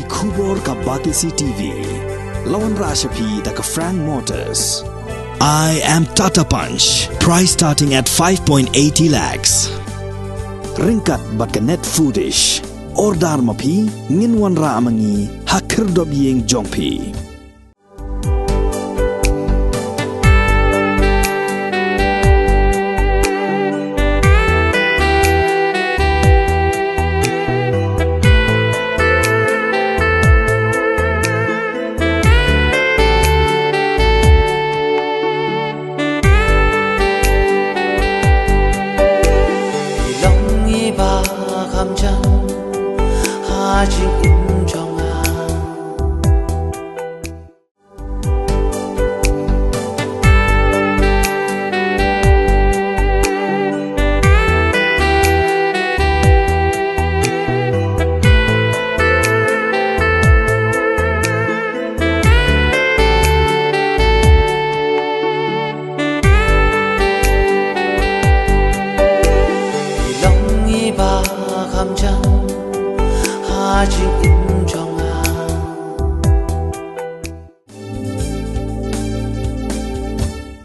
Kubor ka Batisi TV. Lawan Rashapi da ka Frank Motors. I am Tata Punch. Price starting at 5.80 lakhs. Ringkat bat ka net foodish. Ordar mapi nginwan ra amangi hakir dob yeng jongpi. Haji